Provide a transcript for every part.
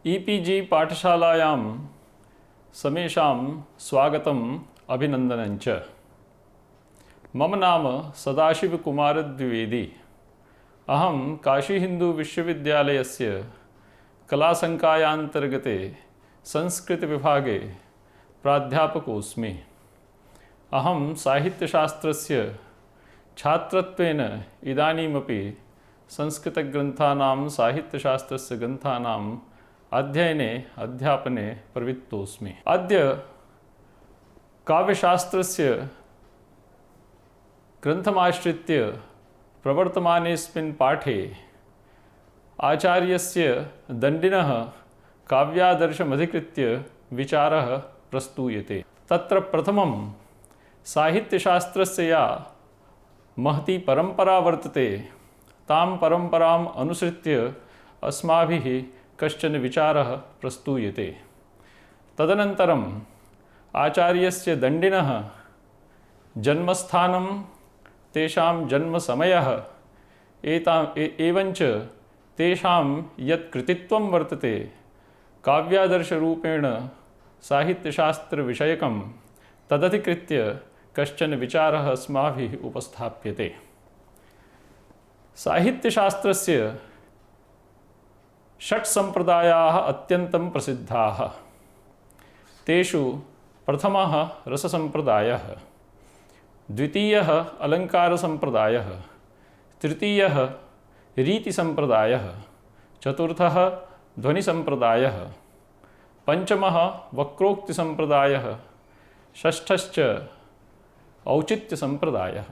E-PG पाठशालायां समेषां स्वागतम् अभिनन्दनञ्च। मम नाम सदाशिवकुमारद्विवेदी। अहं काशीहिन्दूविश्वविद्यालयस्य कलासङ्कायान्तर्गते संस्कृतविभागे प्राध्यापकोऽस्मि। अहं साहित्यशास्त्रस्य छात्रत्वेन इदानीमपि संस्कृतग्रन्थानां साहित्यशास्त्रस्य ग्रन्थानाम् अध्ययने अध्यापने प्रवृत्तोऽस्मि। अद्य काव्यशास्त्रस्य ग्रन्थमाश्रित्य प्रवर्तमानेऽस्मिन् पाठे आचार्यस्य दण्डिनः काव्यादर्शमधिकृत्य विचारः प्रस्तूयते। तत्र प्रथमं साहित्यशास्त्रस्य या महती परम्परा वर्तते तां परम्पराम् अनुसृत्य अस्माभिः कश्चन विचारः प्रस्तूयते। तदनन्तरम् आचार्यस्य दण्डिनः जन्मस्थानं, तेषां जन्मसमयः, एवञ्च तेषां यत् कृतित्वं वर्तते काव्यादर्शरूपेण साहित्यशास्त्रविषयकं, तदधिकृत्य कश्चन विचारः अस्माभिः उपस्थाप्यते। साहित्यशास्त्रस्य षट् सम्प्रदायाः अत्यन्तं प्रसिद्धाः। तेषु प्रथमः रससम्प्रदायः, द्वितीयः अलङ्कारसम्प्रदायः, तृतीयः रीतिसम्प्रदायः, चतुर्थः ध्वनिसम्प्रदायः, पञ्चमः वक्रोक्तिसम्प्रदायः, षष्ठश्च औचित्यसम्प्रदायः।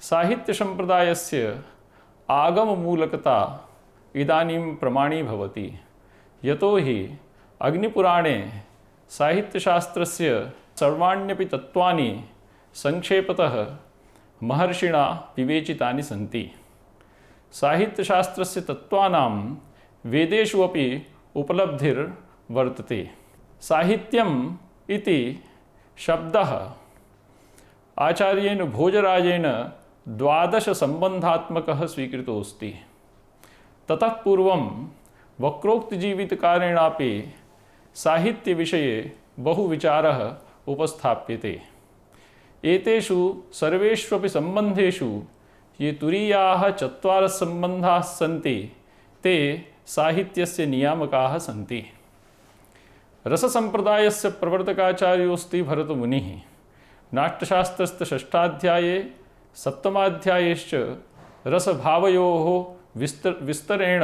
साहित्यसम्प्रदायस्य आगममूलकता इदानीं प्रमाणी भवति, यतो हि अग्निपुराणे साहित्यशास्त्रस्य सर्वाण्यपि तत्त्वानि संक्षेपतः महर्षिणा विवेचितानि सन्ति। साहित्यशास्त्रस्य तत्त्वानां वेदेषु अपि उपलब्धिर्वर्तते। साहित्यम् इति शब्दः आचार्येण भोजराजेन 12 सम्बन्धात्मकः स्वीकृतोऽस्ति। ततः पूर्वं वक्रोक्तिजीवितकारेणापि साहित्यविषये बहुविचारः उपस्थाप्यते। एतेषु सर्वेष्वपि सम्बन्धेषु ये तुरीयाः 4 सम्बन्धाः सन्ति ते साहित्यस्य नियामकाः सन्ति। रससम्प्रदायस्य प्रवर्तकाचार्योऽस्ति भरतमुनिः। नाट्यशास्त्रस्य षष्ठाध्याये सप्तमाध्यायेश्च रसभावयोः विस्तरेण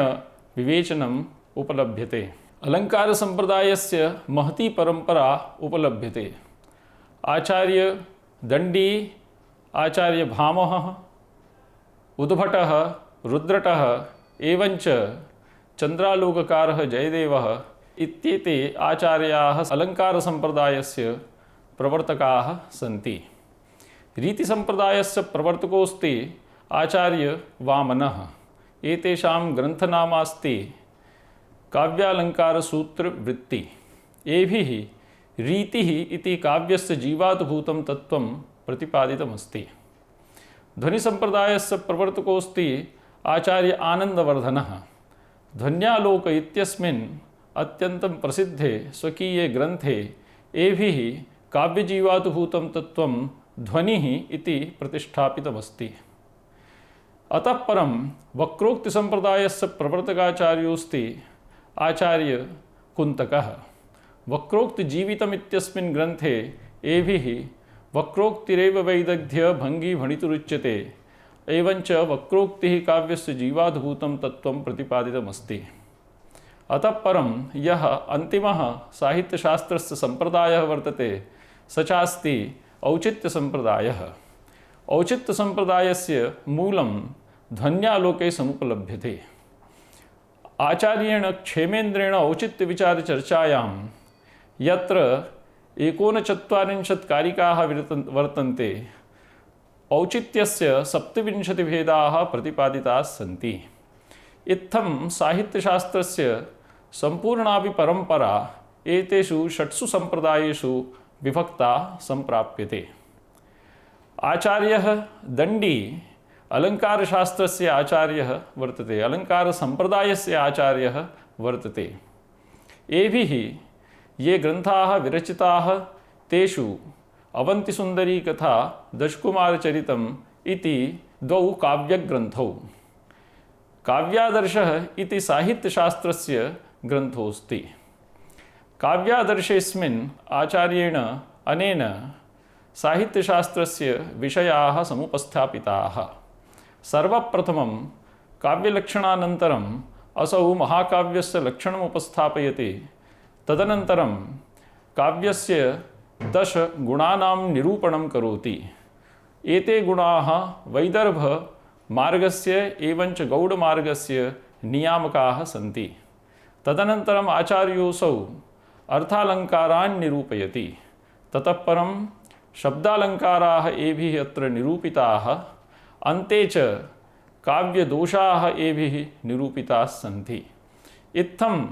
विवेचनम् उपलभ्यते। अलङ्कारसम्प्रदायस्य महती परम्परा उपलभ्यते। आचार्य दण्डी, आचार्य भामहः, उद्भटः, रुद्रटः एवञ्च चन्द्रालोककारः जयदेवः इत्येते आचार्याः अलङ्कारसम्प्रदायस्य प्रवर्तकाः सन्ति। रीतिसम्प्रदायस्य प्रवर्तकोऽस्ति आचार्य वामनः। एतेषां ग्रन्थनामास्ति काव्यालङ्कारसूत्रवृत्ति। एभिः रीतिः इति काव्यस्य जीवात्भूतं तत्त्वं प्रतिपादितमस्ति। ध्वनिसम्प्रदायस्य प्रवर्तकोऽस्ति आचार्य आनन्दवर्धनः। ध्वन्यालोक इत्यस्मिन् अत्यन्तं प्रसिद्धे स्वकीये ग्रन्थे एभिः काव्यजीवात्भूतं तत्त्वं ध्वनिः इति प्रतिष्ठापितमस्ति। अतः परं वक्रोक्तिसम्प्रदायस्य प्रवर्तकाचार्योऽस्ति आचार्य कुन्तकः। वक्रोक्तिजीवितमित्यस्मिन् ग्रन्थे एभिः वक्रोक्तिरेव वैदग्ध्य भङ्गी भणितुरुच्यते, एवञ्च वक्रोक्तिः काव्यस्य जीवाद्भूतं तत्त्वं प्रतिपादितमस्ति। अतः परं यः अन्तिमः साहित्यशास्त्रस्य सम्प्रदायः वर्तते स चास्ति औचित्यसम्प्रदायः। औचित्यसम्प्रदायस्य मूलं ध्वन्यालोके समुपलभ्यते। आचार्येण क्षेमेन्द्रेण औचित्यविचारचर्चायां यत्र 49 कारिकाः वर्तन्ते, औचित्यस्य 27 भेदाः प्रतिपादिताः सन्ति। इत्थं साहित्यशास्त्रस्य सम्पूर्णापि परम्परा एतेषु 6 सम्प्रदायेषु विभक्ता सम्प्राप्यते। आचार्यः दण्डी अलङ्कारशास्त्रस्य आचार्यः वर्तते, अलङ्कारसम्प्रदायस्य आचार्यः वर्तते। एभिः ये ग्रन्थाः विरचिताः तेषु अवन्तिसुन्दरी कथा दशकुमारचरितम् इति द्वौ काव्यग्रन्थौ। काव्यादर्शः इति साहित्यशास्त्रस्य ग्रन्थोऽस्ति। काव्यादर्शेऽस्मिन् आचार्येण अनेन साहित्यशास्त्रस्य विषयाः समुपस्थापिताः। सर्वप्रथमं काव्यलक्षणानन्तरम् असौ महाकाव्यस्य लक्षणम् उपस्थापयति। तदनन्तरं काव्यस्य 10 गुणानां निरूपणं करोति। एते गुणाः वैदर्भमार्गस्य एवञ्च गौडमार्गस्य नियामकाः सन्ति। तदनन्तरम् आचार्योऽसौ अर्थालङ्कारान् निरूपयति। ततः परं शब्दालङ्काराः एभिः अत्र निरूपिताः। अन्ते च काव्यदोषाः एभिः निरूपिताः सन्ति। इत्थम्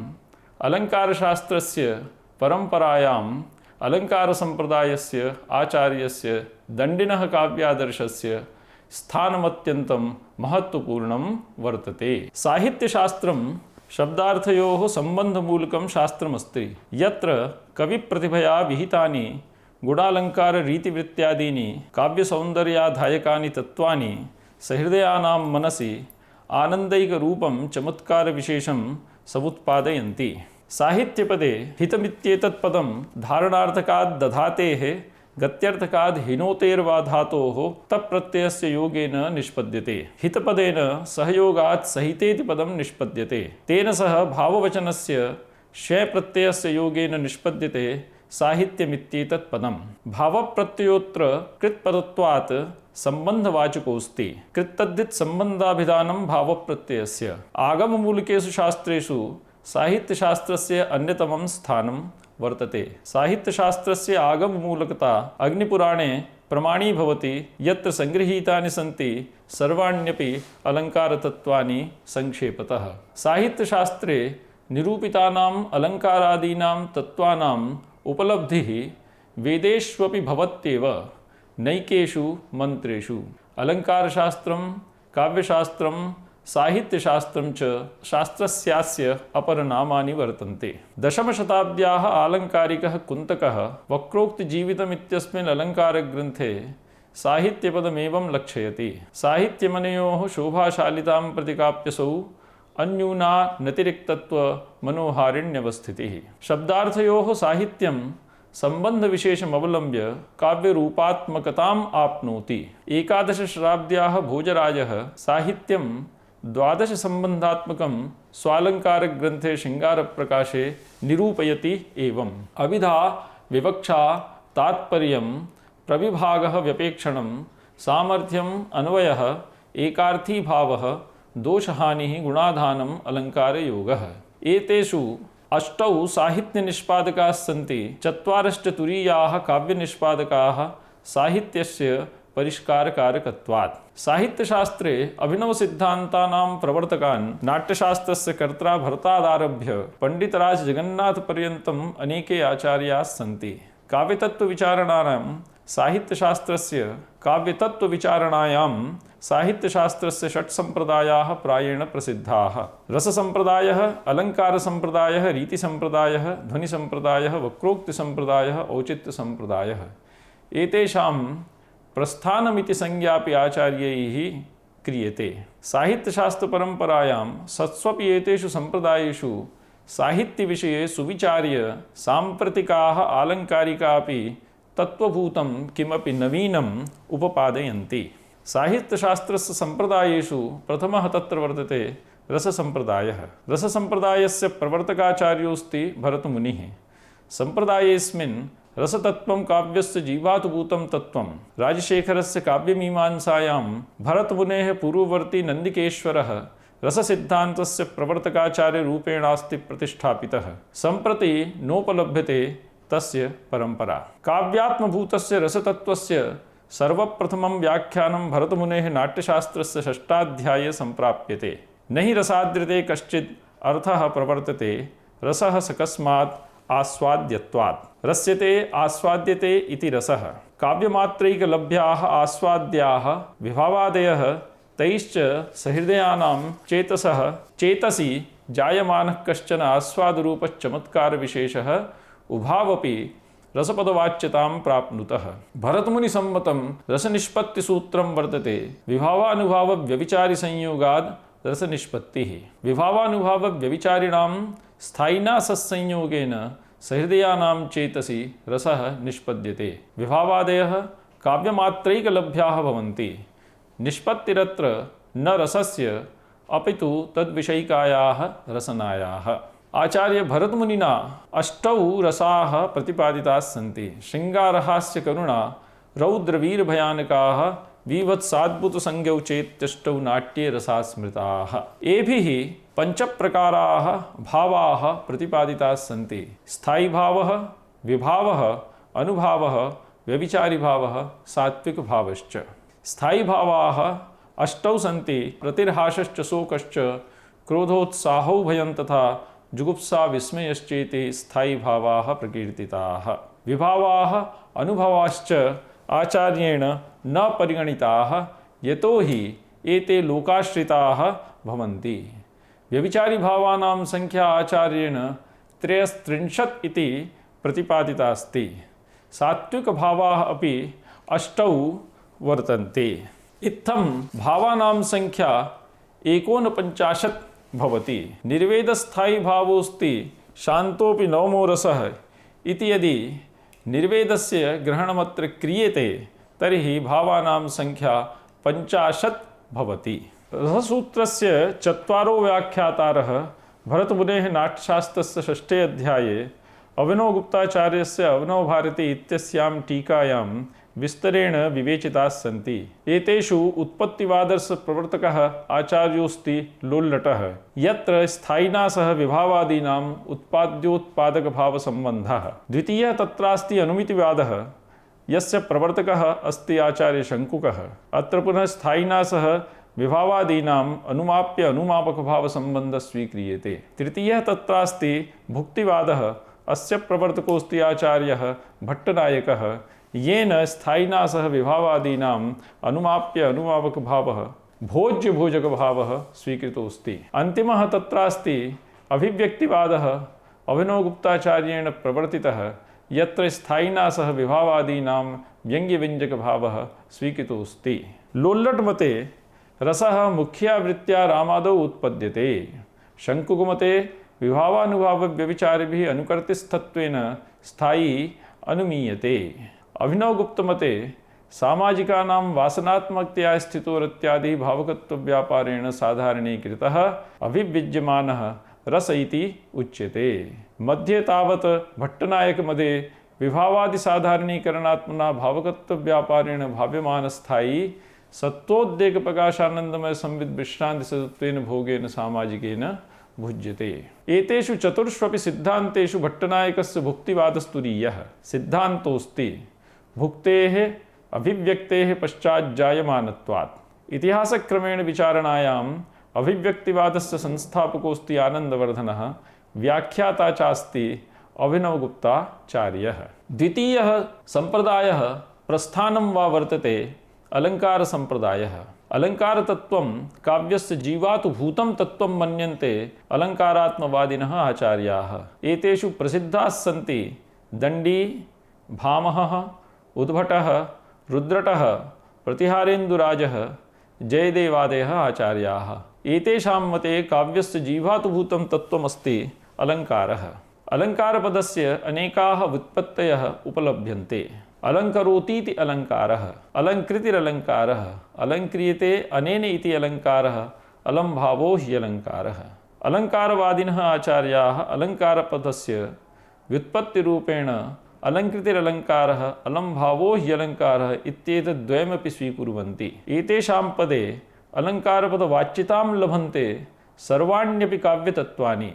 अलङ्कारशास्त्रस्य परम्परायाम् अलङ्कारसम्प्रदायस्य आचार्यस्य दण्डिनः काव्यादर्शस्य स्थानमत्यन्तं महत्त्वपूर्णं वर्तते। साहित्यशास्त्रं शब्दार्थयोः सम्बन्धमूलकं शास्त्रमस्ति। यत्र कविप्रतिभया विहितानि गुणालङ्काररीतिवृत्त्यादीनि काव्यसौन्दर्याधायकानि तत्त्वानि सहृदयानां मनसि आनन्दैकरूपं चमत्कारविशेषं समुत्पादयन्ति। साहित्यपदे हितमित्येतत् पदं धारणार्थकात् दधातेः गत्यर्थकाद् हिनोतेर्वा धातोः तप्रत्ययस्य योगेन निष्पद्यते। हितपदेन सहयोगात् सहितेति पदं निष्पद्यते। तेन सह भाववचनस्य शप्रत्ययस्य योगेन निष्पद्यते साहित्यमित्येतत् पदम्। भावप्रत्ययोऽत्र कृत्पदत्वात् सम्बन्धवाचकोऽस्ति। कृत्तद्धित सम्बन्धाभिधानं भावप्रत्ययस्य। आगममूलकेषु शास्त्रेषु साहित्यशास्त्रस्य अन्यतमं स्थानं वर्तते। साहित्यशास्त्रस्य आगममूलकता अग्निपुराणे प्रमाणी भवति, यत्र संगृहीतानि सन्ति सर्वाण्यपि अलङ्कारतत्त्वानि संक्षेपतः। साहित्यशास्त्रे निरूपितानाम् अलङ्कारादीनां तत्त्वानाम् उपलब्धिः वेदेष्वपि भवत्येव नैकेषु मन्त्रेषु। अलङ्कारशास्त्रं, काव्यशास्त्रं, साहित्यशास्त्रं च शास्त्रस्यास्य अपरनामानि वर्तन्ते। दशमशताब्द्याः आलङ्कारिकः कुन्तकः वक्रोक्तिजीवितमित्यस्मिन् अलङ्कारग्रन्थे साहित्यपदमेवं लक्षयति। साहित्यमनयोः शोभाशालितां प्रतिकाप्यसौ अन्यूना नतिरिक्तत्व मनोहारिण्यवस्थितिः। शब्दार्थयोः साहित्यं सम्बन्धविशेषमवलम्ब्य काव्यरूपात्मकताम् आप्नोति। 11 शताब्द्याः भोजराजः साहित्यं 12 सम्बन्धात्मकं स्वालङ्कारग्रन्थे शृङ्गारप्रकाशे निरूपयति एवम्। अभिधा, विवक्षा, तात्पर्यं, प्रविभागः, व्यपेक्षणं, सामर्थ्यम्, अन्वयः, एकार्थीभावः, दोषहानिः, गुणाधानम्, अलङ्कारयोगः। एतेषु 8 साहित्यनिष्पादकाः सन्ति। 4 तुरीयाः काव्यनिष्पादकाः साहित्यस्य परिष्कारकारकत्वात्। साहित्यशास्त्रे अभिनवसिद्धान्तानां प्रवर्तकान् नाट्यशास्त्रस्य कर्त्रा भरतादारभ्य पण्डितराजजगन्नाथपर्यन्तम् अनेके आचार्याः सन्ति। काव्यतत्त्वविचारणायां साहित्यशास्त्रस्य 6 सम्प्रदायाः प्रायेण प्रसिद्धाः। रससम्प्रदायः, अलङ्कारसम्प्रदायः, रीतिसम्प्रदायः, ध्वनिसम्प्रदायः, वक्रोक्तिसम्प्रदायः, औचित्यसम्प्रदायः। एतेषां प्रस्थानमिति संज्ञापि आचार्यैः क्रियते। साहित्यशास्त्रपरम्परायां सत्स्वपि एतेषु सम्प्रदायेषु साहित्यविषये सुविचार्य साम्प्रतिकाः आलङ्कारिकापि तत्त्वभूतं किमपि नवीनम् उपपादयन्ति। साहित्यशास्त्रस्य सम्प्रदायेषु प्रथमः तत्र वर्तते रससम्प्रदायः। रससम्प्रदायस्य प्रवर्तकाचार्योऽस्ति भरतमुनिः। सम्प्रदायेऽस्मिन् रसतत्त्वं काव्यस्य जीवातुभूतं तत्त्वं। राजशेखरस्य काव्यमीमांसायां भरतमुनेः पूर्ववर्ती नन्दिकेश्वरः रससिद्धान्तस्य प्रवर्तकाचार्यरूपेणास्ति प्रतिष्ठापितः। सम्प्रति नोपलभ्यते तस्य परम्परा। काव्यात्मभूतस्य रसतत्त्वस्य सर्वप्रथमं व्याख्यानं भरतमुनेः नाट्यशास्त्रस्य 6ष्ठाध्याये सम्प्राप्यते। न हि रसाद्रिते कश्चित् अर्थः प्रवर्तते, रसः सकस्मात् आस्वाद्यत्वात्। रस्यते आस्वाद्यते इति रसः। काव्यमात्रैकलभ्याः आस्वाद्याः विभावादयः तैश्च सहृदयानां चेतसि जायमानः कश्चन आस्वादरूपश्चमत्कारविशेषः उभावपि रसपदवाच्यतां प्राप्नुतः। भरतमुनिसम्मतं रसनिष्पत्तिसूत्रं वर्तते विभावानुभावव्यभिचारिसंयोगाद् रसनिष्पत्तिः। विभावानुभावव्यभिचारिणां स्थायिना सत्संयोगेन सहृदयानां चेतसि रसः निष्पद्यते। विभावादयः काव्यमात्रैकलभ्याः भवन्ति। निष्पत्तिरत्र न रसस्य अपितु तद्विषयिकायाः रसनायाः। आचार्य भरतमुनिना अष्टौ रसाः प्रतिपादिताः सन्ति। शृङ्गारहास्य करुणा रौद्रवीरभयानकाः विवत्साद्भुतसंज्ञौ चेत्यष्टौ नाट्ये रसाः स्मृताः। एभिः पञ्चप्रकाराः भावाः प्रतिपादिताः सन्ति। स्थायीभावः, विभावः, अनुभावः, व्यभिचारिभावः, सात्विकभावश्च। स्थायीभावाः अष्टौ सन्ति। प्रतिर्हासश्च शोकश्च क्रोधोत्साहौ भयं तथा जुगुप्सा विस्मयश्चेति स्थायीभावाः प्रकीर्तिताः। विभावाः अनुभवाश्च आचार्येण न परिगणिताः यतो हि एते लोकाश्रिताः भवन्ति। व्यभिचारिभावानां संख्या आचार्येण 33 इति प्रतिपादिता अस्ति। सात्विकभावाः अपि अष्टौ वर्तन्ते। इत्थं भावानां संख्या 49 भवति। निर्वेदस्थायीभावोऽस्ति शान्तोऽपि नवमो रसः इति यदि निर्वेदस्य ग्रहणमत्र क्रियते तर्हि भावानां संख्या 50 भवति। रससूत्रस्य चत्वारो व्याख्यातारः भरतमुनेः नाट्यशास्त्रस्य 6 अध्याये अभिनवगुप्ताचार्यस्य अभिनवभारती इत्यस्यां टीकायां विस्तरेण विवेचिताः सन्ति। एतेषु उत्पत्तिवादस्य आचार्योऽस्ति लोल्लटः, यत्र स्थायिना सह विभावादीनाम् उत्पाद्योत्पादकभावसम्बन्धः। द्वितीयः तत्रास्ति अनुमितिवादः, यस्य प्रवर्तकः अस्ति आचार्य शङ्कुकः। अत्र पुनः स्थायिना सह विभावादीनाम् अनुमाप्य अनुमापकभावसम्बन्धः स्वीक्रियते। तृतीयः तत्रास्ति भुक्तिवादः, अस्य प्रवर्तकोऽस्ति आचार्यः भट्टनायकः, येन स्थायिना सह विभावादीनाम् अनुमाप्य अनुमापकभावः भोज्यभोजकभावः स्वीकृतोऽस्ति। अन्तिमः तत्रास्ति अभिव्यक्तिवादः, अभिनवगुप्ताचार्येण प्रवर्तितः, यत्र स्थायिना सह विभावादीनां व्यङ्ग्यव्यञ्जकभावः स्वीकृतोऽस्ति। लोल्लटमते रसः मुख्यावृत्त्या रामादौ उत्पद्यते। शङ्कुकमते विभावानुभावव्यभिचारिभिः अनुकर्तिस्थत्वेन स्थायी अनुमीयते। अभिनवगुप्तमते सामाजिकानां वासनात्मकतया स्थितोरित्यादि भावकत्वव्यापारेण साधारणीकृतः अभिव्यज्यमानः रस इति उच्यते। मध्ये तावत् भट्टनायकमते विभावादिसाधारणीकरणात्मना भावकत्वव्यापारेण भाव्यमानस्थायी सत्त्वोद्रेकप्रकाशानन्दमय संविद्विश्रान्तिसत्त्वेन भोगेन सामाजिकेन भुज्यते। एतेषु चतुर्ष्वपि सिद्धान्तेषु भट्टनायकस्य भुक्तिवादस्तुरीयः सिद्धान्तोऽस्ति भुक्तेः अभिव्यक्तेः पश्चाज्जायमानत्वात्। इतिहासक्रमेण विचारणायाम् अभिव्यक्तिवादस्य संस्थापकोऽस्ति आनन्दवर्धनः, व्याख्याता चास्ति अभिनवगुप्ताचार्यः। द्वितीयः सम्प्रदायः प्रस्थानं वा वर्तते अलङ्कारसम्प्रदायः। अलङ्कारतत्त्वं काव्यस्य जीवातु भूतं तत्त्वं मन्यन्ते अलङ्कारात्मवादिनः आचार्याः। एतेषु प्रसिद्धाः सन्ति दण्डी, भामहः, उद्भटः, रुद्रटः, प्रतिहारेन्दुराजः, जयदेवादयः आचार्याः। एतेषां मते काव्यस्य जीवातुभूतं तत्त्वमस्ति अलङ्कारः। अलङ्कारपदस्य अनेकाः व्युत्पत्तयः उपलभ्यन्ते। अलङ्करोतीति अलङ्कारः, अलङ्कृतिरलङ्कारः, अलङ्क्रियते अनेन इति अलङ्कारः, अलम्भावो ह्यलङ्कारः। अलङ्कारवादिनः आचार्याः अलङ्कारपदस्य व्युत्पत्तिरूपेण अलङ्कृतिरलङ्कारः, अलम्भावो ह्यलङ्कारः इत्येतद्द्वयमपि स्वीकुर्वन्ति। एतेषां पदे अलङ्कारपदवाच्यतां लभन्ते सर्वाण्यपि काव्यतत्त्वानि।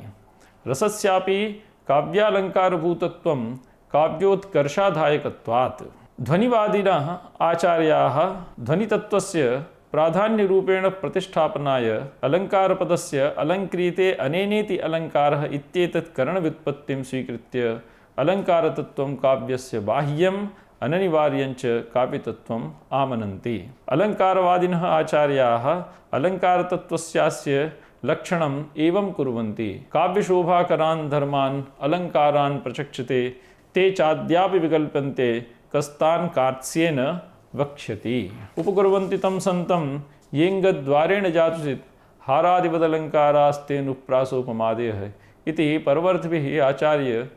रसस्यापि काव्यालङ्कारभूतत्वं काव्योत्कर्षाधायकत्वात्। ध्वनिवादिनः आचार्याः ध्वनितत्त्वस्य प्राधान्यरूपेण प्रतिष्ठापनाय अलङ्कारपदस्य अलङ्क्रियते अनेनेति अलङ्कारः इत्येतत् करणव्युत्पत्तिं स्वीकृत्य अलङ्कारतत्त्वं काव्यस्य बाह्यम् अननिवार्यञ्च काव्यतत्त्वम् आमनन्ति। अलङ्कारवादिनः आचार्याः अलङ्कारतत्त्वस्यास्य लक्षणम् एवं कुर्वन्ति। काव्यशोभाकरान् धर्मान् अलङ्कारान् प्रचक्षते ते चाद्यापि विकल्प्यन्ते कस्तान् कार्त्स्येन वक्ष्यति। उपकुर्वन्ति तं सन्तं येङ्गद्वारेण जातुचित् हारादिवदलङ्कारास्तेनुप्रासोपमादयः इति परवर्तिभिः आचार्य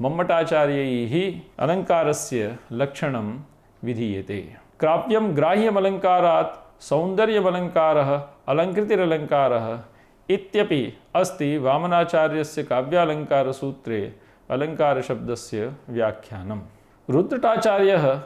मम्मटाचार्यैः अलङ्कारस्य लक्षणं विधीयते। क्राप्यं ग्राह्यमलङ्कारात् सौन्दर्यमलङ्कारः अलङ्कृतिरलङ्कारः इत्यपि अस्ति वामनाचार्यस्य काव्यालङ्कारसूत्रे अलङ्कारशब्दस्य व्याख्यानम्। रुद्रटाचार्यः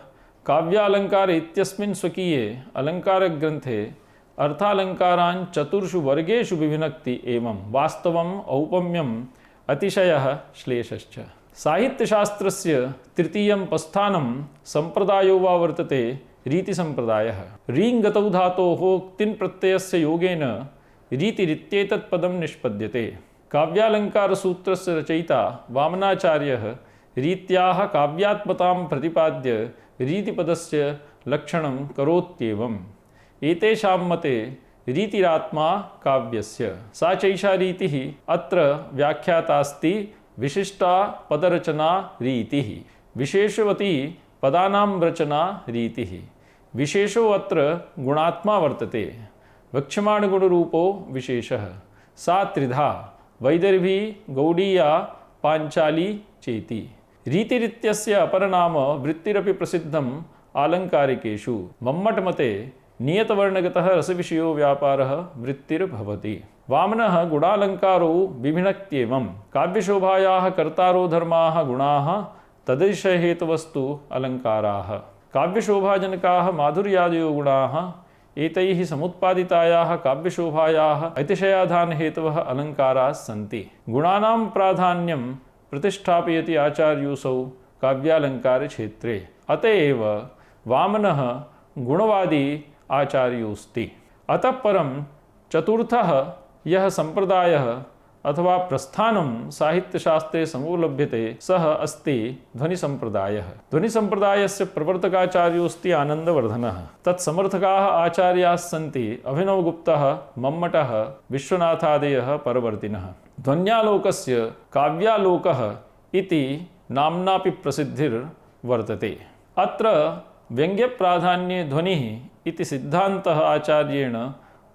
काव्यालङ्कार इत्यस्मिन् स्वकीये अलङ्कारग्रन्थे अर्थालङ्कारान् चतुर्षु वर्गेषु विभक्ति एवं वास्तवम् औपम्यम् अतिशयः श्लेषश्च। साहित्यशास्त्रस्य तृतीयं प्रस्थानं सम्प्रदायो वा वर्तते रीतिसम्प्रदायः। रीङ्गतौ धातोः क्तिन् प्रत्ययस्य योगेन रीतिरित्येतत् पदं निष्पद्यते। काव्यालङ्कारसूत्रस्य रचयिता वामनाचार्यः रीत्याः काव्यात्मतां प्रतिपाद्य रीतिपदस्य लक्षणं करोत्येवम्। एतेषां मते रीतिरात्मा काव्यस्य। सा चैषा रीतिः अत्र व्याख्यातास्ति विशिष्टा पदरचना रीतिः, विशेषवती पदानां रचना रीतिः। विशेषो अत्र गुणात्मा वर्तते, वक्ष्यमाणगुणरूपो विशेषः। सा त्रिधा वैदर्भी गौडीया पाञ्चाली चेति। रीतिरित्यस्य अपरनाम वृत्तिरपि प्रसिद्धम् आलङ्कारिकेषु। मम्मटमते नियतवर्णगतः रसविषयो व्यापारः वृत्तिर्भवति। वामनः गुणालङ्कारो विभिनक्त्येवं। काव्यशोभायाः कर्तारो धर्माः गुणाः तदतिशयहेतवस्तु अलङ्काराः। काव्यशोभाजनकाः माधुर्यादयो गुणाः एतैः समुत्पादितायाः काव्यशोभायाः अतिशयाधानहेतवः अलङ्काराः सन्ति। गुणानां प्राधान्यं प्रतिष्ठापयति आचार्योऽसौ काव्यालङ्कारक्षेत्रे। अत एव वामनः गुणवादी आचार्योऽस्ति। अतः परं चतुर्थः यः सम्प्रदायः अथवा प्रस्थानं साहित्यशास्त्रे समुपलभ्यते सः अस्ति ध्वनिसम्प्रदायः। ध्वनिसम्प्रदायस्य प्रवर्तकाचार्योऽस्ति आनन्दवर्धनः। तत्समर्थकाः आचार्याः सन्ति अभिनवगुप्तः, मम्मटः, विश्वनाथादयः परवर्तिनः। ध्वन्यालोकस्य काव्यालोकः इति नाम्नापि प्रसिद्धिर्वर्तते। अत्र व्यङ्ग्यप्राधान्ये ध्वनिः इति सिद्धान्तः आचार्येण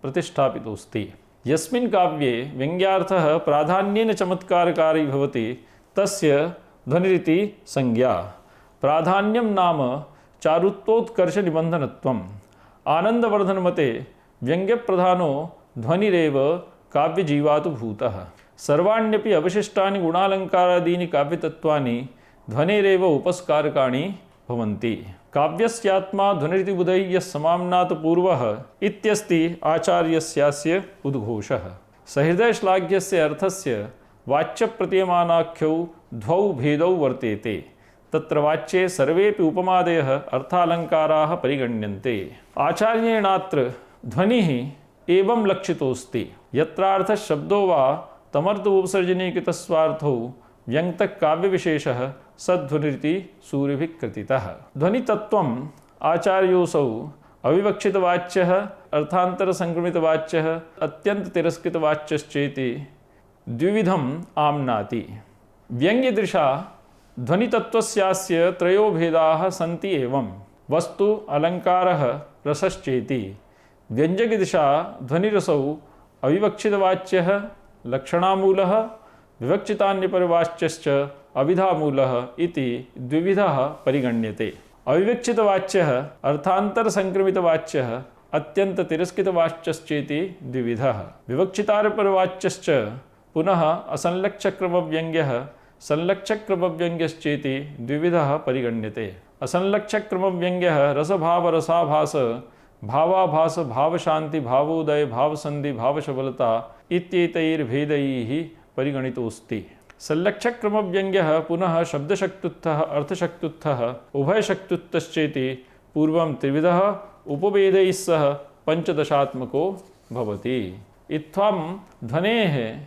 प्रतिष्ठापितोऽस्ति। यस्मिन् काव्ये व्यङ्ग्यार्थः प्राधान्येन चमत्कारकारी भवति तस्य ध्वनिरिति संज्ञा। प्राधान्यं नाम चारुत्वोत्कर्षनिबन्धनत्वम्। आनन्दवर्धनमते व्यङ्ग्यप्रधानो ध्वनिरेव काव्यजीवातु भूतः। सर्वाण्यपि अवशिष्टानि गुणालङ्कारादीनि काव्यतत्त्वानि ध्वनेरेव उपस्कारकाणि भवन्ति। काव्यस्यात्मा ध्वनिरितिबुधैः यः समाम्नात् पूर्वः इत्यस्ति आचार्यस्यास्य उद्घोषः। सहृदयश्लाघ्यस्य अर्थस्य वाच्यप्रतीयमानाख्यौ द्वौ भेदौ वर्तेते। तत्र वाच्ये सर्वेपि उपमादयः अर्थालङ्काराः परिगण्यन्ते। आचार्येणात्र ध्वनिः एवं लक्षितोऽस्ति यत्रार्थः शब्दो वा तमर्थोपसर्जने कृतस्वार्थौ व्यङ्क्तः काव्यविशेषः सध्वनिरिति सूरिभिः कृतितः। ध्वनितत्त्वम् आचार्योऽसौ अविवक्षितवाच्यः, अर्थान्तरसङ्क्रमितवाच्यः, अत्यन्ततिरस्कृतवाच्यश्चेति द्विविधम् आम्नाति। व्यङ्ग्यदृशा ध्वनितत्त्वस्यास्य त्रयो भेदाः सन्ति एवं। वस्तु, अलङ्कारः, रसश्चेति। व्यञ्जकदिशा ध्वनिरसौ अविवक्षितवाच्यः लक्षणामूलः, विवक्षितान्यपरवाच्यश्च अविधामूलः इति द्विविधः परिगण्यते। अविवक्षितवाच्यः अर्थान्तरसङ्क्रमितवाच्यः अत्यन्ततिरस्कृतवाच्यश्चेति द्विविधः। विवक्षितान्यपरवाच्यश्च पुनः असंलक्ष्यक्रमव्यङ्ग्यः संलक्ष्यक्रमव्यङ्ग्यश्चेति द्विविधः परिगण्यते। असंलक्ष्यक्रमव्यङ्ग्यः रसभावरसाभास भावाभास भावशान्ति भावोदय भावसन्धि भावशबलता इत्येतैर्भेदैः परिगणितोऽस्ति। संलक्ष्यक्रमव्यङ्ग्यः पुनः शब्दशक्त्युत्थः अर्थशक्त्युत्थः उभयशक्त्युत्थश्चेति पूर्वं त्रिविधः उपभेदैः सह पञ्चदशात्मको भवति। इत्थं ध्वनेः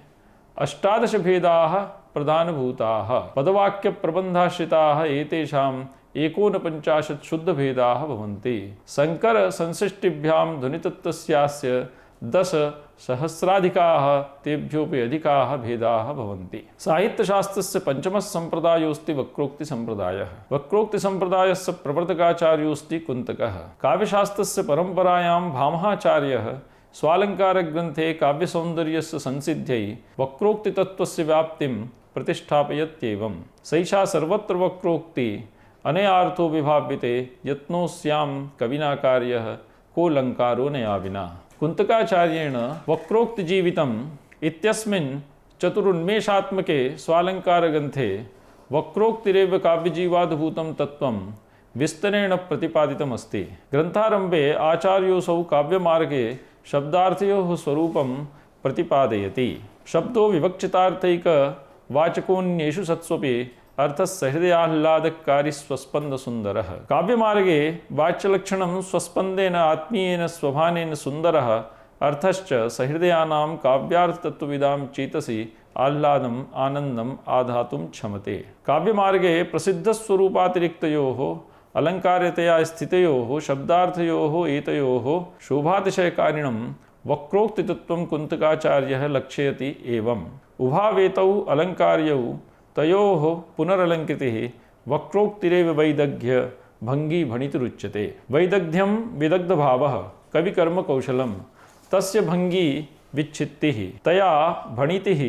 18 भेदाः प्रधानभूताः। पदवाक्यप्रबन्धाश्रिताः एतेषां 49 शुद्धभेदाः भवन्ति। संकर संसृष्टिभ्यां ध्वनितत्त्वस्यास्य 10 सहस्राधिकाः तेभ्योऽपि अधिकाः भेदाः भवन्ति। साहित्यशास्त्रस्य पञ्चमः सम्प्रदायोऽस्ति वक्रोक्तिसम्प्रदायः। वक्रोक्तिसम्प्रदायस्य प्रवर्तकाचार्योऽस्ति कुन्तकः। काव्यशास्त्रस्य परम्परायां भामहाचार्यः स्वालङ्कारग्रन्थे काव्यसौन्दर्यस्य संसिद्ध्यै वक्रोक्तितत्त्वस्य व्याप्तिं प्रतिष्ठापयत्येवं। सैषा सर्वत्र वक्रोक्ति अनयार्थो विभाव्यते यत्नोऽस्यां कविना कार्यः कोऽलङ्कारो नया विना। कुन्तकाचार्येण वक्रोक्तिजीवितम् इत्यस्मिन् चतुरुन्मेषात्मके स्वालङ्कारग्रन्थे वक्रोक्तिरेव काव्यजीवाद्भूतं तत्त्वं विस्तरेण प्रतिपादितमस्ति। ग्रन्थारम्भे आचार्योऽसौ काव्यमार्गे शब्दार्थयोः स्वरूपं प्रतिपादयति। शब्दो विवक्षितार्थैकवाचकोऽन्येषु सत्स्वपि अर्थः सहृदयाह्लादकारी स्वस्पन्दसुन्दरः। काव्यमार्गे वाच्यलक्षणं स्वस्पन्देन आत्मीयेन स्वभानेन सुन्दरः अर्थश्च सहृदयानां काव्यार्थतत्त्वविदां चेतसि आह्लादम् आनन्दम् आधातुं क्षमते। काव्यमार्गे प्रसिद्धस्वरूपातिरिक्तयोः अलङ्कारतया स्थितयोः शब्दार्थयोः एतयोः शोभातिशयकारिणं वक्रोक्तितत्त्वं कुन्तकाचार्यः लक्षयति एवम्। उभावेतौ अलङ्कार्यौ तयोः पुनरलङ्कृतिः वक्रोक्तिरेव वैदग्ध्य भङ्गी भणितिरुच्यते। वैदग्ध्यं विदग्धभावः कविकर्मकौशलं तस्य भङ्गी विच्छित्तिः तया भणितिः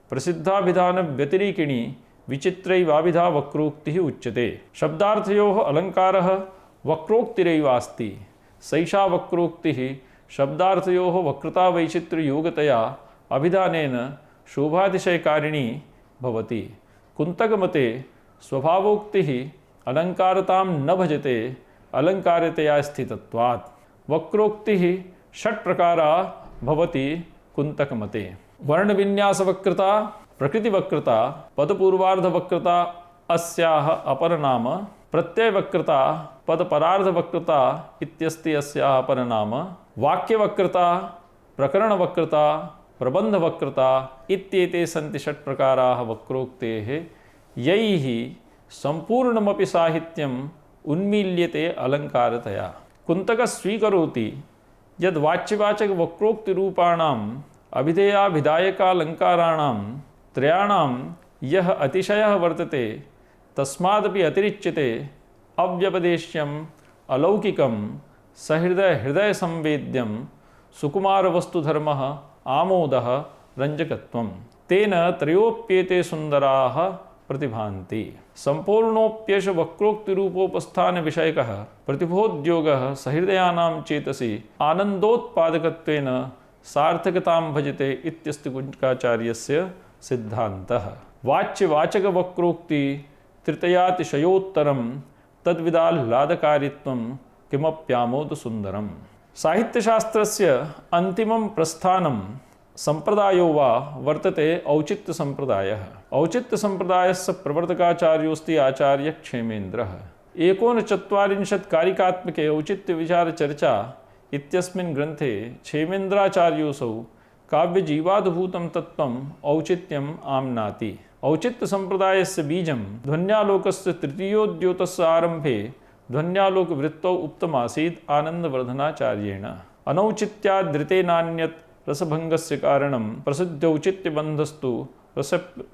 प्रसिद्धाभिधानव्यतिरेकिणी विचित्रैवाभिधा वक्रोक्तिः उच्यते। शब्दार्थयोः अलङ्कारः वक्रोक्तिरेवास्ति। सैषा वक्रोक्तिः शब्दार्थयोः वक्रतावैचित्र्ययोगतया अभिधानेन शोभातिशयकारिणी भवति। कुन्तकमते स्वभावोक्तिः अलङ्कारतां न भजते अलङ्कारतया स्थितत्वात्। वक्रोक्तिः षट्प्रकारा भवति कुन्तकमते। वर्णविन्यासवक्रता, प्रकृतिवक्रता, पदपूर्वार्धवक्रता अस्याः अपरनाम, प्रत्ययवक्रता, पदपरार्धवक्रता इत्यस्ति अस्याः अपरनाम, वाक्यवक्रता, प्रकरणवक्रता, प्रबन्धवक्रता इत्येते सन्ति षट्प्रकाराः वक्रोक्तेः। यैः सम्पूर्णमपि साहित्यम् उन्मील्यते अलङ्कारतया। कुन्तकः स्वीकरोति यद् वाच्यवाचकवक्रोक्तिरूपाणाम् अभिधेयाभिधायकालङ्काराणां त्रयाणां यः अतिशयः वर्तते तस्मादपि अतिरिच्यते अव्यपदेश्यम् अलौकिकं सहृदयहृदयसंवेद्यं सुकुमारवस्तुधर्मः आमोदः रञ्जकत्वं। तेन त्रयोप्येते सुन्दराः प्रतिभान्ति। सम्पूर्णोऽप्येष वक्रोक्तिरूपोपस्थानविषयकः प्रतिभोद्योगः सहृदयानां चेतसि आनन्दोत्पादकत्वेन सार्थकतां भजते इत्यस्ति कुन्तकाचार्यस्य सिद्धान्तः। वाच्यवाचकवक्रोक्ति तृतीयातिशयोत्तरं तद्विदाह्लादकारित्वं किमप्यामोदसुन्दरम्। साहित्यशास्त्रस्य अन्तिमं प्रस्थानं संप्रदायो वा वर्तते औचित्यसंप्रदायः। औचित्यसंप्रदायस्य प्रवर्तकाचार्योऽस्ति आचार्यः क्षेमेन्द्रः। 49 कारिकात्मके औचित्यविचारचर्चा इत्यस्मिन् ग्रन्थे क्षेमेन्द्राचार्योऽसौ काव्यजीवाद्भूतं तत्त्वम् औचित्यम् आम्नाति। औचित्यसंप्रदायस्य बीजं ध्वन्यालोकस्य तृतीयोद्योतस्य आरम्भे ध्वन्यालोकवृत्तौ उक्तमासीत् आनन्दवर्धनाचार्येण। अनौचित्यादृतेनान्यत् रसभङ्गस्य कारणं प्रसिद्धौचित्यबन्धस्तु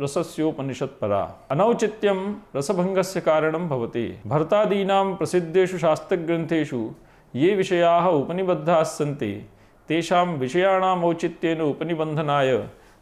रसस्योपनिषत्परा। अनौचित्यं रसभङ्गस्य कारणं भवति। भरतादीनां प्रसिद्धेषु शास्त्रग्रन्थेषु ये विषयाः उपनिबद्धाः सन्ति तेषां विषयाणाम् औचित्येन उपनिबन्धनाय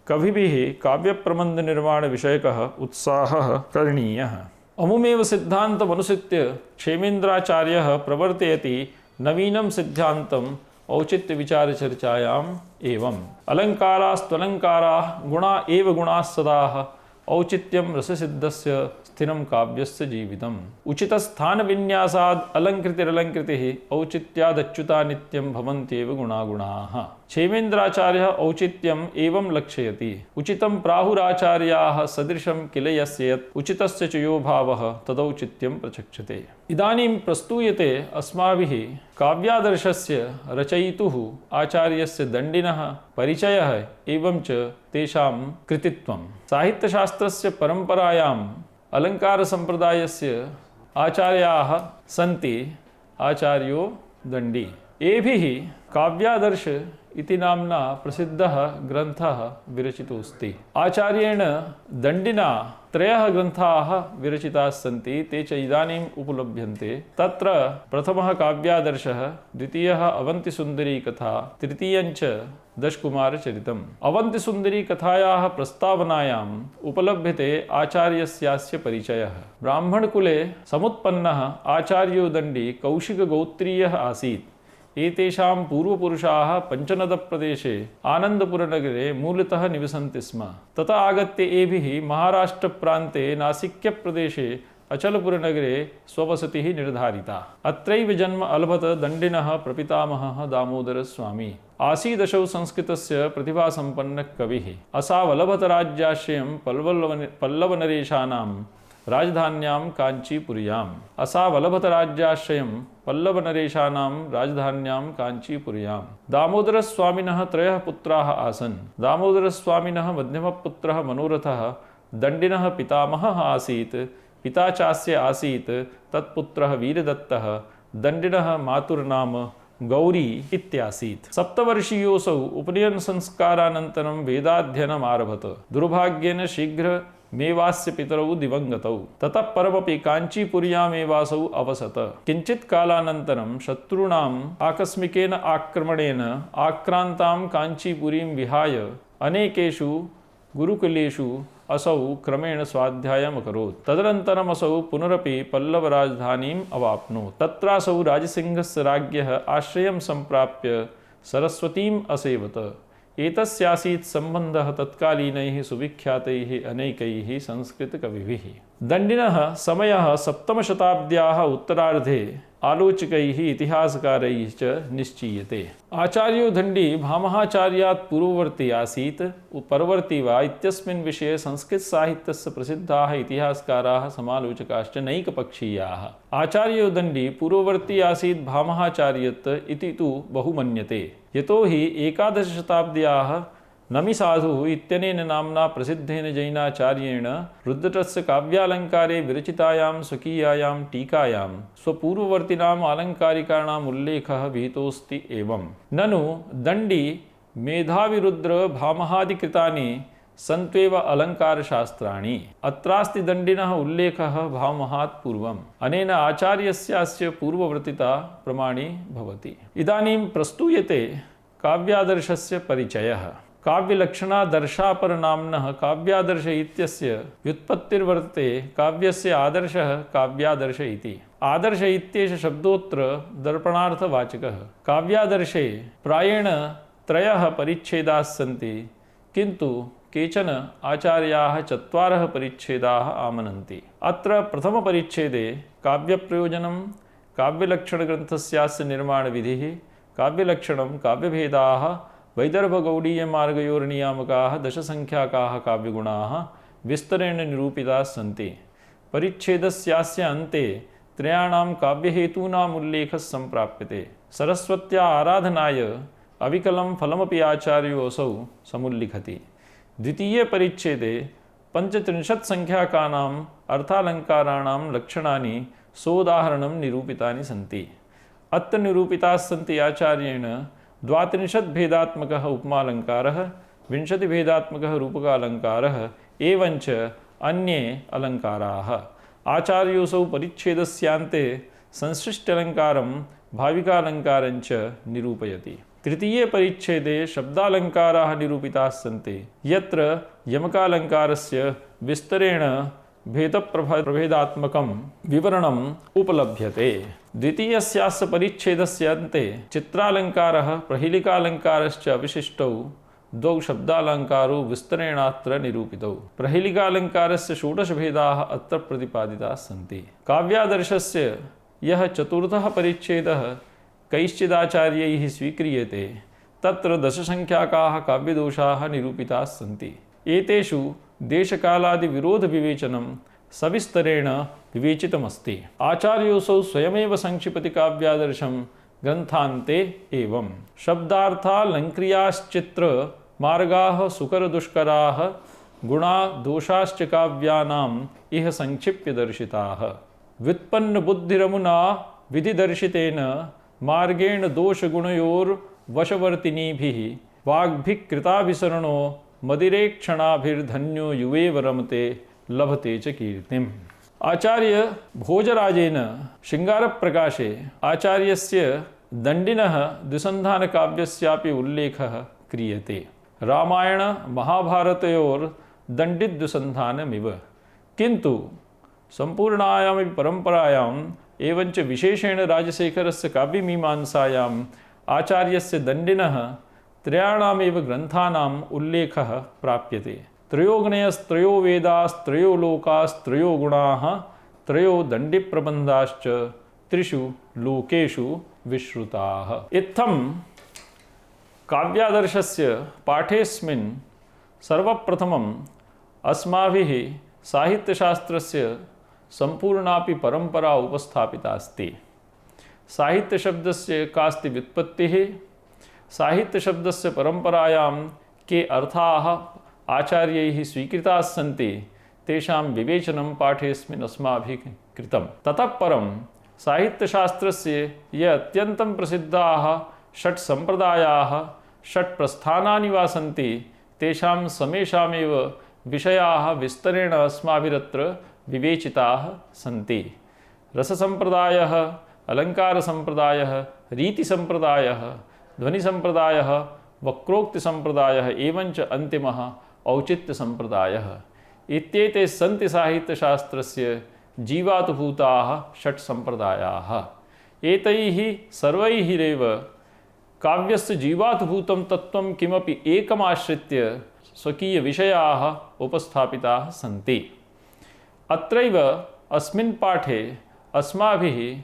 कविभिः काव्यप्रबन्धनिर्माणविषयकः उत्साहः करणीयः। अमुमेव सिद्धान्तमनुसृत्य क्षेमेन्द्राचार्यः प्रवर्तयति नवीनं सिद्धान्तम् औचित्यविचारचर्चायाम् एवम्। अलङ्कारास्त्वलङ्काराः गुणा एव गुणाः सदाः औचित्यं रससिद्धस्य स्थिरं काव्यस्य जीवितम्। उचितस्थानविन्यासाद् अलङ्कृतिरलङ्कृतिः औचित्यादच्युता नित्यं भवन्त्येव गुणागुणाः। क्षेमेन्द्राचार्यः औचित्यम् एवं लक्षयति। उचितं प्राहुराचार्याः सदृशं किल यस्य यत् उचितस्य च यो भावः तदौचित्यं प्रचक्षते। इदानीं प्रस्तूयते अस्माभिः काव्यादर्शस्य रचयितुः आचार्यस्य दण्डिनः परिचयः एवं च तेषां कृतित्वम्। साहित्यशास्त्रस्य परम्परायाम् अलङ्कारसम्प्रदायस्य आचार्याः सन्ति आचार्यो दण्डी। एभिः काव्यादर्श इति नाम्ना प्रसिद्धः ग्रन्थः विरचितोऽस्ति। आचार्येण दण्डिना त्रयः ग्रन्थाः विरचिताः सन्ति, ते च इदानीम् उपलभ्यन्ते। तत्र प्रथमः काव्यादर्शः, द्वितीयः अवन्तिसुन्दरी कथा, तृतीयञ्च दशकुमारचरितम्। अवन्तिसुन्दरी कथायाः प्रस्तावनायाम् उपलभ्यते आचार्यस्यास्य परिचयः। ब्राह्मणकुले समुत्पन्नः आचार्यो दण्डी कौशिकगोत्रीयः आसीत्। एतेषां पूर्वपुरुषाः पञ्चनदप्रदेशे आनन्दपुरनगरे मूलतः निवसन्ति स्म। ततः आगत्य एभिः महाराष्ट्रप्रान्ते नासिक्यप्रदेशे अचलपुरनगरे स्ववसतिः निर्धारिता। अत्रैव जन्म अलभत दण्डिनः प्रपितामहः दामोदरस्वामी। आसीदशौ संस्कृतस्य प्रतिभासम्पन्नः कविः। असावलभत राज्याश्रयं पल्लवनरेशानां राजधान्यां काञ्चीपुर्याम्। असावलभत राज्याश्रयं पल्लवनरेशानां राजधान्यां काञ्चीपुर्याम्। दामोदरस्वामिनः त्रयः पुत्राः आसन्। दामोदरस्वामिनः मध्यमः पुत्रः मनोरथः दण्डिनः पितामहः आसीत्। पिता चास्य आसीत् तत्पुत्रः वीरदत्तः। दण्डिनः मातुर्नाम गौरी इत्यासीत्। सप्तवर्षीयोऽसौ उपनयनसंस्कारानन्तरं वेदाध्ययनम् आरभत। दुर्भाग्येन शीघ्रमेवास्य पितरौ दिवङ्गतौ। ततः परमपि काञ्चीपुर्यामेवासौ अवसत। किञ्चित् कालानन्तरं शत्रूणाम् आकस्मिकेन आक्रमणेन आक्रान्तां काञ्चीपुरीं विहाय अनेकेषु गुरुकुलेषु असौ क्रमेण स्वाध्यायम् अकरोत्। तदनन्तरम् असौ पुनरपि पल्लवराजधानीम् अवाप्नोत्। तत्रासौ राजसिंहस्य राज्ञः आश्रयं सम्प्राप्य सरस्वतीम् असेवत। एतस्यासीत् सम्बन्धः तत्कालीनैः सुविख्यातैः अनेकैः संस्कृतकविभिः। दण्डिनः समयः सप्तमशताब्द्याः उत्तरार्धे आलोचकैः इतिहासकारैः च निश्चीयते। आचार्यो दण्डी भामहाचार्यात् पूर्ववर्ती आसीत् परवर्ती वा इत्यस्मिन् विषये संस्कृतसाहित्यस्य प्रसिद्धाः इतिहासकाराः समालोचकाश्च नैकपक्षीयाः। आचार्यो दण्डी पूर्ववर्ती आसीत् भामहाचार्यत् इति तु बहु मन्यते। यतो हि एकादशशताब्द्याः नमिसाधुः इत्यनेन नाम्ना प्रसिद्धेन जैनाचार्येण रुद्रटस्य काव्यालङ्कारे विरचितायां स्वकीयायां टीकायां स्वपूर्ववर्तिनाम् आलङ्कारिकाणाम् उल्लेखः विहितोऽस्ति एवं। ननु दण्डी मेधाविरुद्र भामहादिकृतानि सन्त्वेव अलङ्कारशास्त्राणि। अत्रास्ति दण्डिनः उल्लेखः भामहात् पूर्वम्। अनेन आचार्यस्यास्य पूर्ववर्तिता प्रमाणी भवति। इदानीं प्रस्तूयते काव्यादर्शस्य परिचयः। काव्यलक्षणादर्शापरनाम्नः काव्यादर्श इत्यस्य व्युत्पत्तिर्वर्तते काव्यस्य आदर्शः काव्यादर्श इति। आदर्श इत्येष शब्दोऽत्र दर्पणार्थवाचकः। काव्यादर्शे प्रायेण त्रयः परिच्छेदाः सन्ति, किन्तु केचन आचार्याः चत्वारः परिच्छेदाः आमनन्ति। अत्र प्रथमपरिच्छेदे काव्यप्रयोजनं, काव्यलक्षणग्रन्थस्यास्य निर्माणविधिः, काव्यलक्षणं, काव्यभेदाः, वैदर्भगौडीयमार्गयोर्नियामकाः दशसङ्ख्याकाः काव्यगुणाः विस्तरेण निरूपिताः सन्ति। परिच्छेदस्यास्य अन्ते त्रयाणां काव्यहेतूनाम् उल्लेखः सम्प्राप्यते। सरस्वत्या आराधनाय अविकलं फलमपि आचार्योऽसौ समुल्लिखति। द्वितीये परिच्छेदे 35 संख्याकानाम् अर्थालङ्काराणां लक्षणानि सोदाहरणं निरूपितानि सन्ति। अत्र निरूपिताः सन्ति आचार्येण 32 भेदात्मकः उपमालङ्कारः, 20 भेदात्मकः रूपकालङ्कारः एवञ्च अन्ये अलङ्काराः। आचार्योऽसौ परिच्छेदस्यान्ते संश्लिष्टालङ्कारं, भाविकालङ्कारञ्च निरूपयति। तृतीये परिच्छेदे शब्दालङ्काराः निरूपिताः सन्ति, यत्र यमकालङ्कारस्य विस्तरेण भेदप्रभेदात्मकं विवरणम् उपलभ्यते। द्वितीयस्यास्य परिच्छेदस्य अन्ते चित्रालङ्कारः, प्रहेलिकालङ्कारश्च विशिष्टौ द्वौ शब्दालङ्कारौ विस्तरेणात्र निरूपितौ। प्रहेलिकालङ्कारस्य 16 भेदाः अत्र प्रतिपादिताः सन्ति। काव्यादर्शस्य यः चतुर्थः परिच्छेदः कैश्चिदाचार्यैः स्वीक्रियते, तत्र दशसङ्ख्याकाः काव्यदोषाः निरूपिताः सन्ति। एतेषु देशकालादिविरोधविवेचनं सविस्तरेण विवेचितमस्ति। आचार्योऽसौ स्वयमेव संक्षिपति काव्यादर्शं ग्रन्थान्ते एवं। शब्दार्थालङ्क्रियाश्चित्र मार्गाः सुकरदुष्कराः गुणा दोषाश्च काव्यानाम् इह संक्षिप्य दर्शिताः। व्युत्पन्नबुद्धिरमुना विधिदर्शितेन मार्गेण दोषगुणयोर् वशवर्तिनीभिः वाग्भिः कृताभिसरणो मदिरेक्षणाभिर्धन्यो युवेव रमते लभते च कीर्तिम्। आचार्य भोजराजेन शृङ्गारप्रकाशे आचार्यस्य दण्डिनः द्विसन्धानकाव्यस्यापि उल्लेखः क्रियते। रामायण महाभारतयोर्दण्डिद्विसन्धानमिव, किन्तु सम्पूर्णायामपि परम्परायाम् एवञ्च विशेषेण राजशेखरस्य काव्यमीमांसायाम् आचार्यस्य दण्डिनः त्रयाणामेव ग्रन्थानाम् उल्लेखः प्राप्यते। त्रयोगुणयस्त्रयो वेदास्त्रयो लोकास्त्रयो गुणाः त्रयो दण्डिप्रबन्धाश्च त्रिषु लोकेषु विश्रुताः। इत्थं काव्यादर्शस्य पाठेऽस्मिन् सर्वप्रथमम् अस्माभिः साहित्यशास्त्रस्य सम्पूर्णापि परम्परा उपस्थापिता अस्ति। साहित्यशब्दस्य कास्ति व्युत्पत्तिः, साहित्यशब्दस्य परम्परायां के अर्थाः आचार्यैः स्वीकृताः सन्ति तेषां विवेचनं पाठेऽस्मिन् अस्माभिः कृतं। ततः परं साहित्यशास्त्रस्य ये अत्यन्तं प्रसिद्धाः षट् सम्प्रदायाः षट् प्रस्थानानि वा सन्ति तेषां समेषामेव विषयाः विस्तरेण अस्माभिरत्र विवेचिताः सन्ति। रससम्प्रदायः, अलङ्कारसम्प्रदायः, रीतिसम्प्रदायः, ध्वनिसम्प्रदायः, वक्रोक्तिसम्प्रदायः एवञ्च अन्तिमः औचित्यसम्प्रदायः इत्येते सन्ति साहित्यशास्त्रस्य जीवातुभूताः षट् सम्प्रदायाः। एतैः सर्वैरेव काव्यस्य जीवातुभूतं तत्त्वं किमपि एकमाश्रित्य स्वकीयविषयाः उपस्थापिताः सन्ति। अत्रैव अस्मिन् पाठे अस्माभिः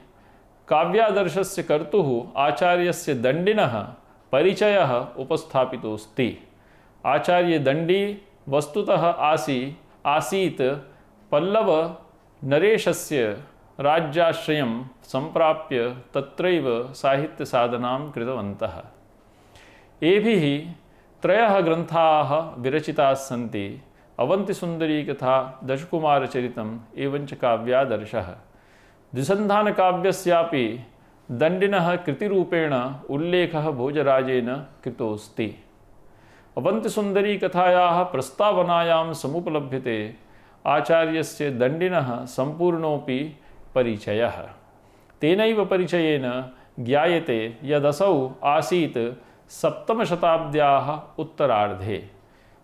काव्यादर्शस्य कर्तुः आचार्यस्य दण्डिनः परिचयः उपस्थापितोऽस्ति। आचार्यदण्डी वस्तुतः आसीत् पल्लव नरेशस्य राज्याश्रयं सम्प्राप्य तत्रैव साहित्यसाधनां कृतवन्तः। एभिः त्रयः ग्रन्थाः विरचिताः सन्ति: अवन्तिसुन्दरीकथा, दशकुमारचरितम् एवञ्च काव्यादर्शः। द्विसन्धानकाव्यस्यापि दण्डिनः कृतिरूपेण उल्लेखः भोजराजेन कृतोऽस्ति। अवन्तिसुन्दरीकथायाः प्रस्तावनायां समुपलभ्यते आचार्यस्य दण्डिनः सम्पूर्णोऽपि परिचयः। तेनैव परिचयेन ज्ञायते यदसौ आसीत् सप्तमशताब्द्याः उत्तरार्धे।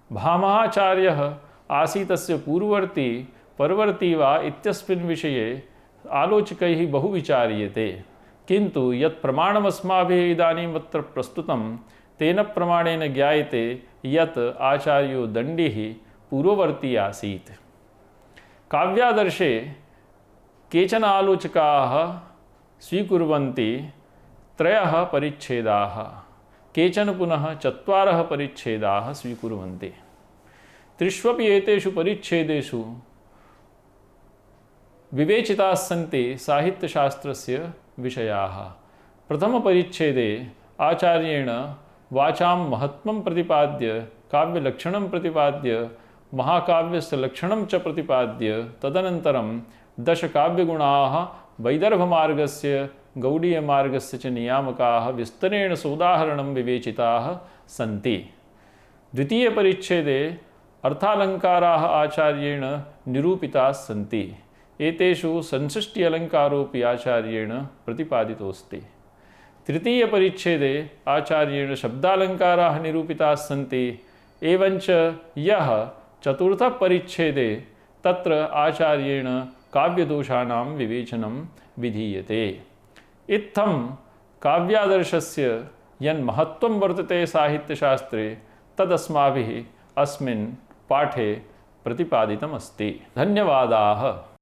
भामहाचार्यः आसीतस्य पूर्ववर्ती परवर्ती वा इत्यस्मिन् विषये आलोचकैः बहु विचार्यते, किन्तु यत् प्रमाणमस्माभिः इदानीम् अत्र प्रस्तुतं तेन प्रमाणेन ज्ञायते यत् आचार्यो दण्डिः पूर्ववर्ती आसीत्। काव्यादर्शे केचन आलोचकाः स्वीकुर्वन्ति त्रयः परिच्छेदाः, केचन पुनः चत्वारः परिच्छेदाः स्वीकुर्वन्ति। त्रिष्वपि एतेषु परिच्छेदेषु विवेचिताः सन्ति साहित्यशास्त्रस्य विषयाः। प्रथमपरिच्छेदे आचार्येण वाचां महत्त्वं प्रतिपाद्य, काव्यलक्षणं प्रतिपाद्य, महाकाव्यस्य लक्षणं च प्रतिपाद्य, तदनन्तरं दशकाव्यगुणाः वैदर्भमार्गस्य गौडीयमार्गस्य च नियामकाः विस्तरेण सोदाहरणं विवेचिताः सन्ति। द्वितीयपरिच्छेदे अर्थालङ्काराः आचार्येण निरूपिताः सन्ति। एतेषु संसृष्टि अलङ्कारोऽपि आचार्येण प्रतिपादितोऽस्ति। तृतीयपरिच्छेदे आचार्येण शब्दालङ्काराः निरूपिताः सन्ति। एवञ्च यः चतुर्थपरिच्छेदे तत्र आचार्येण काव्यदोषाणां विवेचनं विधीयते। इत्थं काव्यादर्शस्य यन्महत्त्वं वर्तते साहित्यशास्त्रे तदस्माभिः अस्मिन् पाठे प्रतिपादितमस्ति। धन्यवादाः।